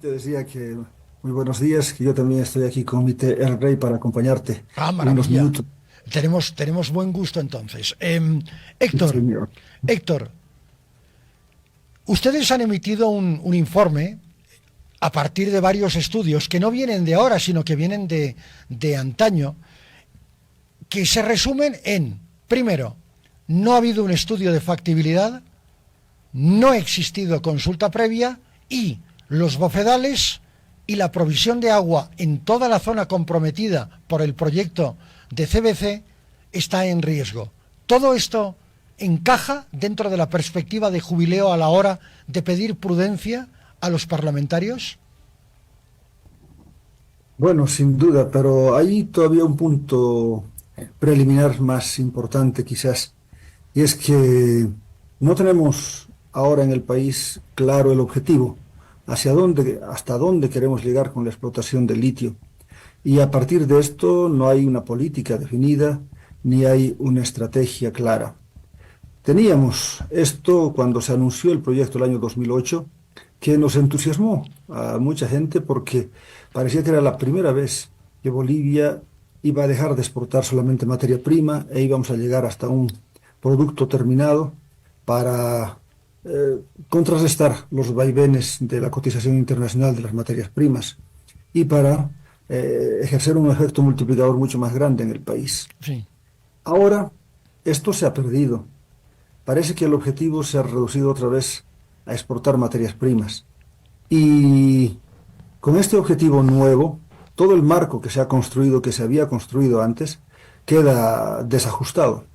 Te decía que muy buenos días, que yo también estoy aquí con mi té Earl Grey para acompañarte Ah, unos maravilla. minutos. Tenemos buen gusto entonces. Sí, Héctor, señor. Héctor, ustedes han emitido un informe a partir de varios estudios que no vienen de ahora, sino que vienen de antaño, que se resumen en, primero, no ha habido un estudio de factibilidad, no ha existido consulta previa y los bofedales y la provisión de agua en toda la zona comprometida por el proyecto de CBC está en riesgo. Todo esto encaja dentro de la perspectiva de Jubileo a la hora de pedir prudencia a los parlamentarios. Bueno, sin duda, pero hay todavía un punto preliminar más importante quizás, y es que no tenemos ahora en el país claro el objetivo, hasta dónde queremos llegar con la explotación del litio. Y a partir de esto no hay una política definida ni hay una estrategia clara. Teníamos esto cuando se anunció el proyecto el año 2008, que nos entusiasmó a mucha gente porque parecía que era la primera vez que Bolivia iba a dejar de exportar solamente materia prima e íbamos a llegar hasta un producto terminado para contrarrestar los vaivenes de la cotización internacional de las materias primas y para ejercer un efecto multiplicador mucho más grande en el país. Sí. Ahora, esto se ha perdido. Parece que el objetivo se ha reducido otra vez a exportar materias primas. Y con este objetivo nuevo, todo el marco que se ha construido, que se había construido antes, queda desajustado.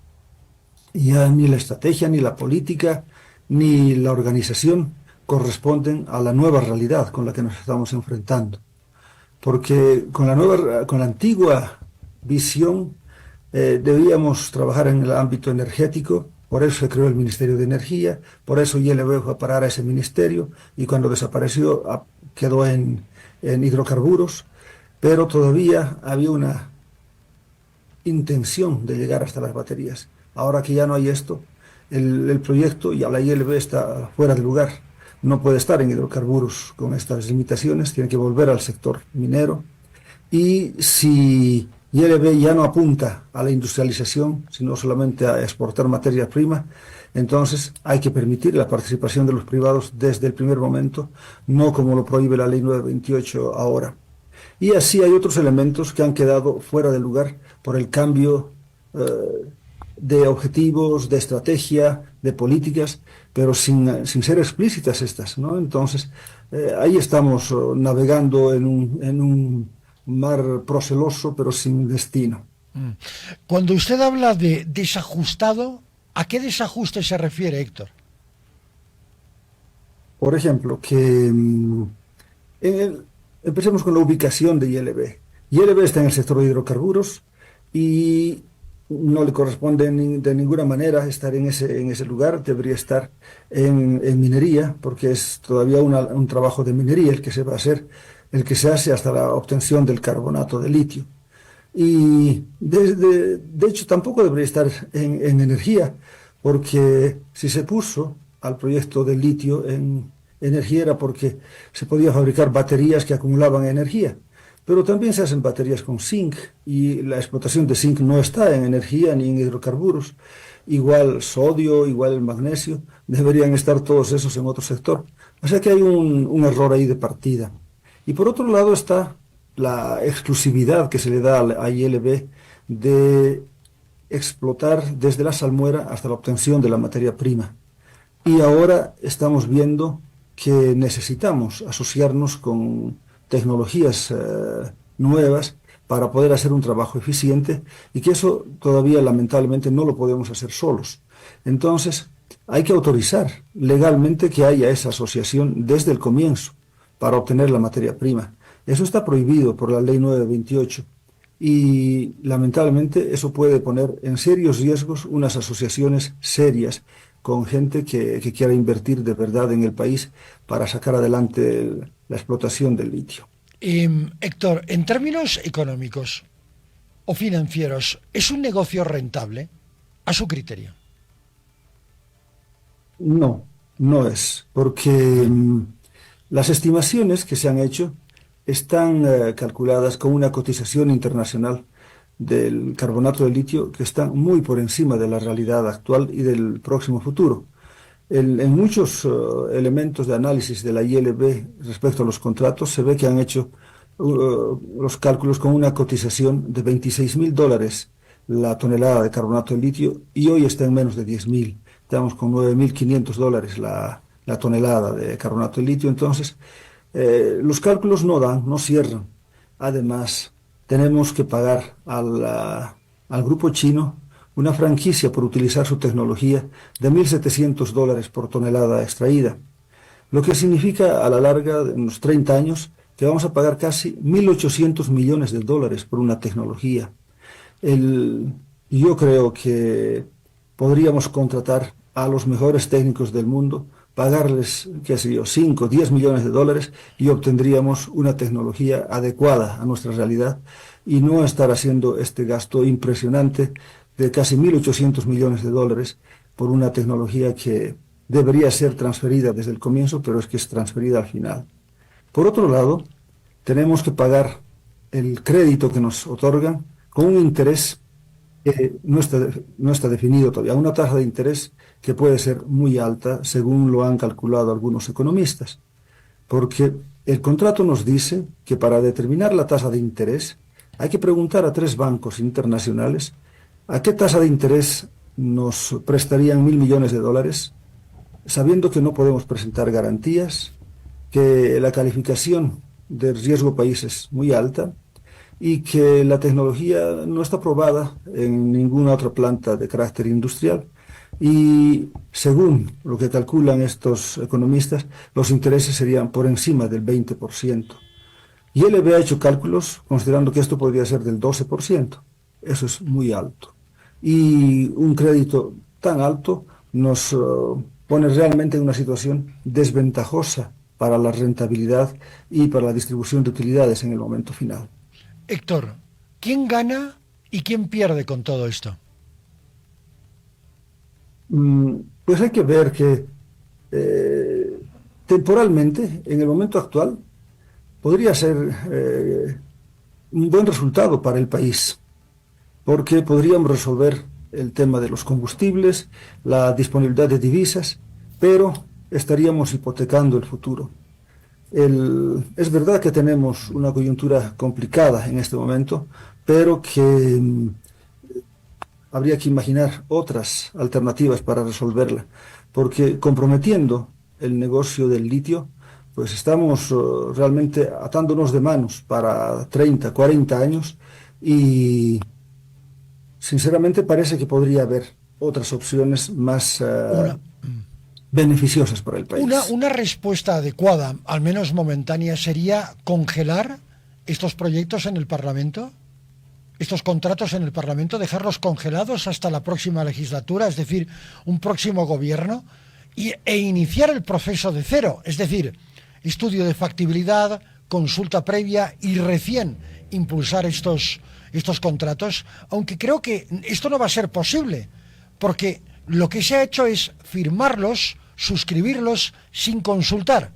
Y ya ni la estrategia, ni la política, ni la organización corresponden a la nueva realidad con la que nos estamos enfrentando. Porque con la antigua visión debíamos trabajar en el ámbito energético, por eso se creó el Ministerio de Energía, por eso ILB fue a parar a ese ministerio y cuando desapareció quedó en hidrocarburos, pero todavía había una intención de llegar hasta las baterías. Ahora que ya no hay esto, el proyecto y a la ILB está fuera de lugar. No puede estar en hidrocarburos con estas limitaciones, tiene que volver al sector minero. Y si ILB ya no apunta a la industrialización, sino solamente a exportar materias primas, entonces hay que permitir la participación de los privados desde el primer momento, no como lo prohíbe la ley 928 ahora. Y así hay otros elementos que han quedado fuera de lugar por el cambio de objetivos, de estrategia, de políticas, pero sin ser explícitas estas, ¿no? Entonces, ahí estamos navegando en un mar proceloso, pero sin destino. Cuando usted habla de desajustado, ¿a qué desajuste se refiere, Héctor? Por ejemplo, empecemos con la ubicación de ILB. ILB está en el sector de hidrocarburos y no le corresponde de ninguna manera estar en ese lugar, debería estar en minería, porque es todavía un trabajo de minería el que se va a hacer, el que se hace hasta la obtención del carbonato de litio. Y de hecho tampoco debería estar en energía, porque si se puso al proyecto del litio en energía era porque se podía fabricar baterías que acumulaban energía. Pero también se hacen baterías con zinc y la explotación de zinc no está en energía ni en hidrocarburos. Igual sodio, igual el magnesio, deberían estar todos esos en otro sector. O sea que hay un error ahí de partida. Y por otro lado está la exclusividad que se le da a ILB de explotar desde la salmuera hasta la obtención de la materia prima. Y ahora estamos viendo que necesitamos asociarnos con tecnologías nuevas para poder hacer un trabajo eficiente y que eso todavía lamentablemente no lo podemos hacer solos. Entonces, hay que autorizar legalmente que haya esa asociación desde el comienzo para obtener la materia prima. Eso está prohibido por la ley 928 y lamentablemente eso puede poner en serios riesgos unas asociaciones serias con gente que quiera invertir de verdad en el país para sacar adelante la explotación del litio. Héctor, en términos económicos o financieros, ¿es un negocio rentable a su criterio? No, no es, porque Las estimaciones que se han hecho están calculadas con una cotización internacional del carbonato de litio que está muy por encima de la realidad actual y del próximo futuro. En muchos elementos de análisis de la ILB respecto a los contratos se ve que han hecho los cálculos con una cotización de $26.000 la tonelada de carbonato de litio y hoy está en menos de 10.000. Estamos con $9.500 la tonelada de carbonato de litio. Entonces, los cálculos no dan, no cierran. Además, tenemos que pagar al grupo chino una franquicia por utilizar su tecnología de $1.700 por tonelada extraída, lo que significa a la larga, en unos 30 años, que vamos a pagar casi $1.800 millones por una tecnología. Yo creo que podríamos contratar a los mejores técnicos del mundo, pagarles, qué sé yo, 5, 10 millones de dólares y obtendríamos una tecnología adecuada a nuestra realidad y no estar haciendo este gasto impresionante de casi $1.800 millones por una tecnología que debería ser transferida desde el comienzo, pero es que es transferida al final. Por otro lado, tenemos que pagar el crédito que nos otorgan con un interés que no está definido todavía, una tasa de interés que puede ser muy alta, según lo han calculado algunos economistas, porque el contrato nos dice que para determinar la tasa de interés hay que preguntar a 3 bancos internacionales a qué tasa de interés nos prestarían $1.000 millones, sabiendo que no podemos presentar garantías, que la calificación de riesgo país es muy alta y que la tecnología no está probada en ninguna otra planta de carácter industrial. Y según lo que calculan estos economistas, los intereses serían por encima del 20%. Y LB ha hecho cálculos considerando que esto podría ser del 12%. Eso es muy alto. Y un crédito tan alto nos pone realmente en una situación desventajosa para la rentabilidad y para la distribución de utilidades en el momento final. Héctor, ¿quién gana y quién pierde con todo esto? Pues hay que ver que temporalmente, en el momento actual, podría ser un buen resultado para el país, porque podríamos resolver el tema de los combustibles, la disponibilidad de divisas, pero estaríamos hipotecando el futuro. Es verdad que tenemos una coyuntura complicada en este momento, pero que habría que imaginar otras alternativas para resolverla, porque comprometiendo el negocio del litio, pues estamos realmente atándonos de manos para 30, 40 años y sinceramente parece que podría haber otras opciones más beneficiosas para el país. Una respuesta adecuada, al menos momentánea, sería congelar estos proyectos en el Parlamento, estos contratos en el Parlamento, dejarlos congelados hasta la próxima legislatura, es decir, un próximo gobierno, e iniciar el proceso de cero, es decir, estudio de factibilidad, consulta previa y recién impulsar estos contratos, aunque creo que esto no va a ser posible, porque lo que se ha hecho es firmarlos, suscribirlos sin consultar.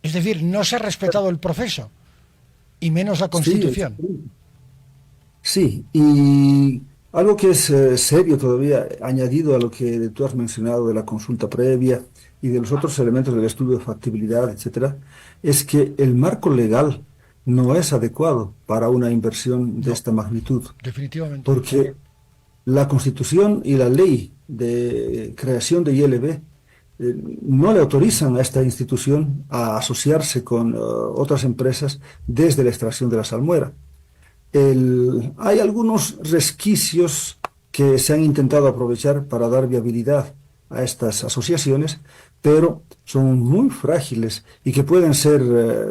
Es decir, no se ha respetado el proceso, y menos la Constitución. Sí, y algo que es serio todavía, añadido a lo que tú has mencionado de la consulta previa y de los otros elementos del estudio de factibilidad, etcétera, es que el marco legal no es adecuado para una inversión de esta magnitud. Definitivamente. Porque la Constitución y la ley de creación de ILB no le autorizan a esta institución a asociarse con otras empresas desde la extracción de la salmuera. Hay algunos resquicios que se han intentado aprovechar para dar viabilidad a estas asociaciones, pero son muy frágiles y que pueden ser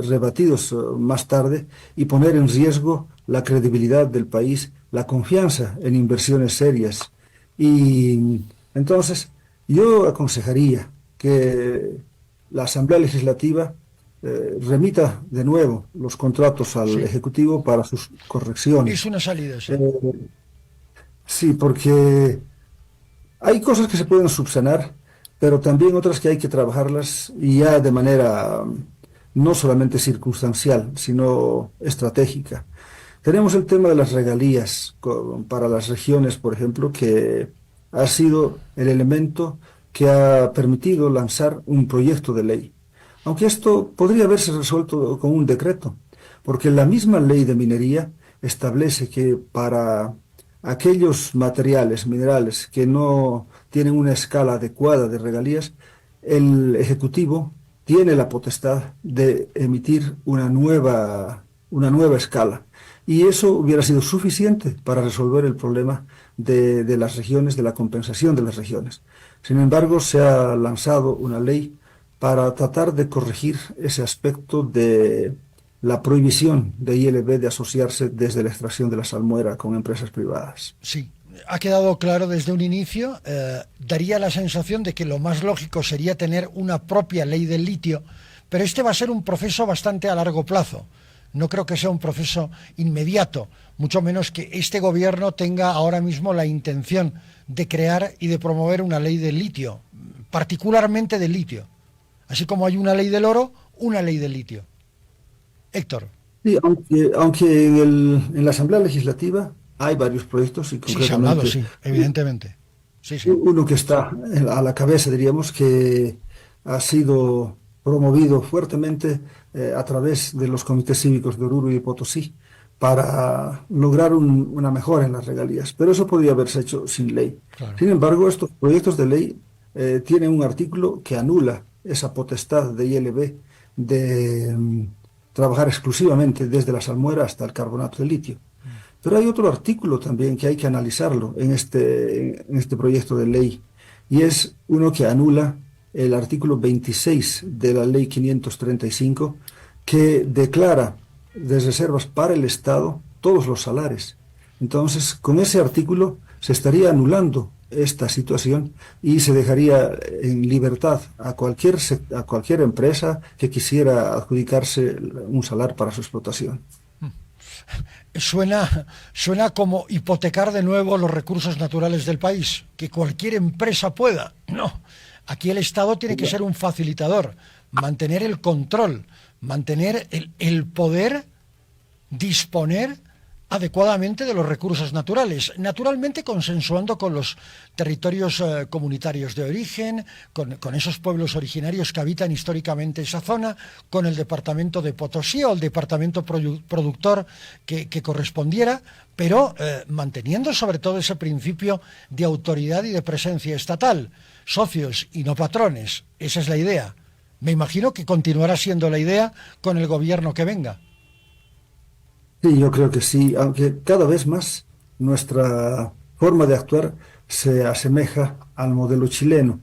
rebatidos más tarde y poner en riesgo la credibilidad del país, la confianza en inversiones serias. Y entonces yo aconsejaría que la Asamblea Legislativa remita de nuevo los contratos al Ejecutivo para sus correcciones. Es una salida, sí. Sí, porque hay cosas que se pueden subsanar, pero también otras que hay que trabajarlas y ya de manera no solamente circunstancial, sino estratégica. Tenemos el tema de las regalías para las regiones, por ejemplo, que ha sido el elemento que ha permitido lanzar un proyecto de ley. Aunque esto podría haberse resuelto con un decreto, porque la misma ley de minería establece que para aquellos materiales, minerales, que no tienen una escala adecuada de regalías, el Ejecutivo tiene la potestad de emitir una nueva escala. Y eso hubiera sido suficiente para resolver el problema de las regiones, de la compensación de las regiones. Sin embargo, se ha lanzado una ley para tratar de corregir ese aspecto de la prohibición de ILB de asociarse desde la extracción de la salmuera con empresas privadas. Sí, ha quedado claro desde un inicio. Daría la sensación de que lo más lógico sería tener una propia ley del litio, pero este va a ser un proceso bastante a largo plazo. No creo que sea un proceso inmediato, mucho menos que este gobierno tenga ahora mismo la intención de crear y de promover una ley del litio, particularmente del litio. Así como hay una ley del oro, una ley del litio. Héctor. Sí, aunque en la Asamblea Legislativa hay varios proyectos y Sí, se ha hablado, concretamente sí, evidentemente. Sí, sí. uno que está a la cabeza, diríamos, que ha sido promovido fuertemente a través de los comités cívicos de Oruro y Potosí para lograr una mejora en las regalías. Pero eso podría haberse hecho sin ley. Claro. Sin embargo, estos proyectos de ley tienen un artículo que anula esa potestad de ILB de trabajar exclusivamente desde la salmuera hasta el carbonato de litio. Pero hay otro artículo también que hay que analizarlo en este proyecto de ley, y es uno que anula el artículo 26 de la ley 535, que declara de reservas para el Estado todos los salares. Entonces, con ese artículo se estaría anulando esta situación y se dejaría en libertad a cualquier empresa que quisiera adjudicarse un salar para su explotación. Suena como hipotecar de nuevo los recursos naturales del país, que cualquier empresa pueda. No, aquí el Estado tiene que ser un facilitador, mantener el control, mantener el poder disponer adecuadamente de los recursos naturales, naturalmente consensuando con los territorios comunitarios de origen, con esos pueblos originarios que habitan históricamente esa zona, con el departamento de Potosí o el departamento productor que correspondiera, pero manteniendo sobre todo ese principio de autoridad y de presencia estatal, socios y no patrones. Esa es la idea. Me imagino que continuará siendo la idea con el gobierno que venga. Sí, yo creo que sí, aunque cada vez más nuestra forma de actuar se asemeja al modelo chileno,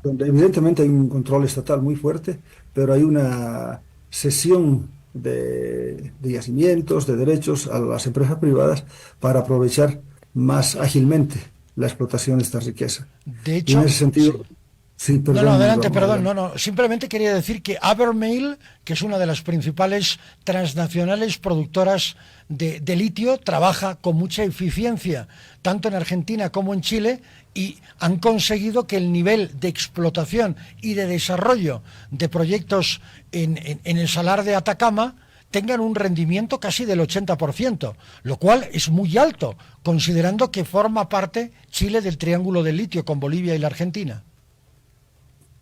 donde evidentemente hay un control estatal muy fuerte, pero hay una cesión de yacimientos, de derechos a las empresas privadas para aprovechar más ágilmente la explotación de esta riqueza. De Y en hecho, ese sentido, sí. sí, No, perdón, adelante, perdón, adelante. simplemente quería decir que Abermail, que es una de las principales transnacionales productoras de litio, trabaja con mucha eficiencia, tanto en Argentina como en Chile, y han conseguido que el nivel de explotación y de desarrollo de proyectos en el salar de Atacama tengan un rendimiento casi del 80%, lo cual es muy alto, considerando que forma parte Chile del Triángulo del Litio con Bolivia y la Argentina.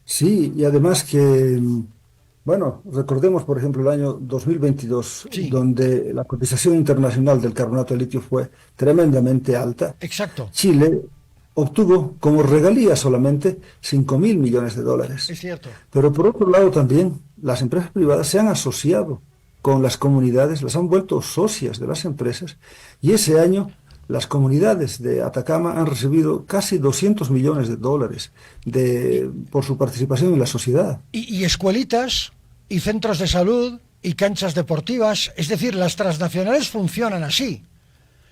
Sí, y además que, bueno, recordemos, por ejemplo, el año 2022, Sí, donde la cotización internacional del carbonato de litio fue tremendamente alta. exacto, Chile obtuvo como regalía solamente 5.000 millones de dólares. es cierto. Pero por otro lado también, las empresas privadas se han asociado con las comunidades, las han vuelto socias de las empresas, y ese año las comunidades de Atacama han recibido casi 200 millones de dólares por su participación en la sociedad. Y escuelitas, y centros de salud, y canchas deportivas, es decir, las transnacionales funcionan así.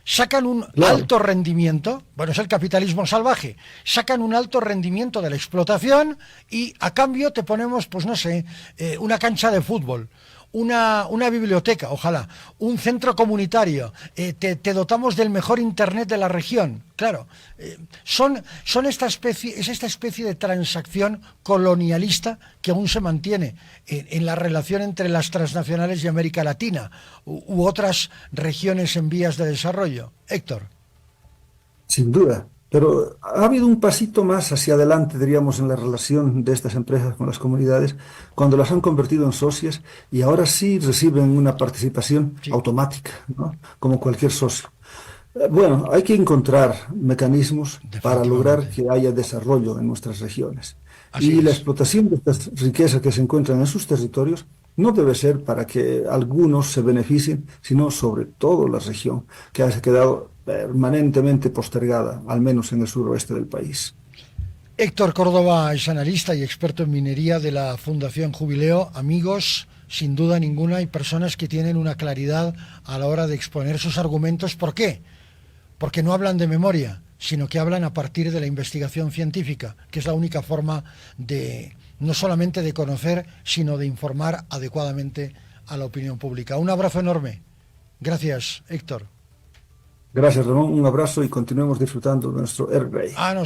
Sacan un Claro, alto rendimiento, bueno, es el capitalismo salvaje, sacan un alto rendimiento de la explotación y a cambio te ponemos, pues no sé, una cancha de fútbol, una biblioteca, ojalá, un centro comunitario, te dotamos del mejor internet de la región. Claro, es esta especie de transacción colonialista que aún se mantiene en la relación entre las transnacionales y América Latina u otras regiones en vías de desarrollo. Héctor. Sin duda, pero ha habido un pasito más hacia adelante, diríamos, en la relación de estas empresas con las comunidades, cuando las han convertido en socias y ahora sí reciben una participación Sí, automática, ¿no? Como cualquier socio. Bueno, hay que encontrar mecanismos para lograr definitivamente. que haya desarrollo en nuestras regiones. Así Y la es. explotación de estas riquezas que se encuentran en sus territorios no debe ser para que algunos se beneficien, sino sobre todo la región, que ha quedado permanentemente postergada, al menos en el suroeste del país. Héctor Córdoba es analista y experto en minería de la Fundación Jubileo. Amigos, sin duda ninguna, hay personas que tienen una claridad a la hora de exponer sus argumentos. ¿Por qué? Porque no hablan de memoria, sino que hablan a partir de la investigación científica, que es la única forma de no solamente de conocer, sino de informar adecuadamente a la opinión pública. Un abrazo enorme. Gracias, Héctor. Gracias, Ramón. Un abrazo y continuemos disfrutando de nuestro Earl Grey. No,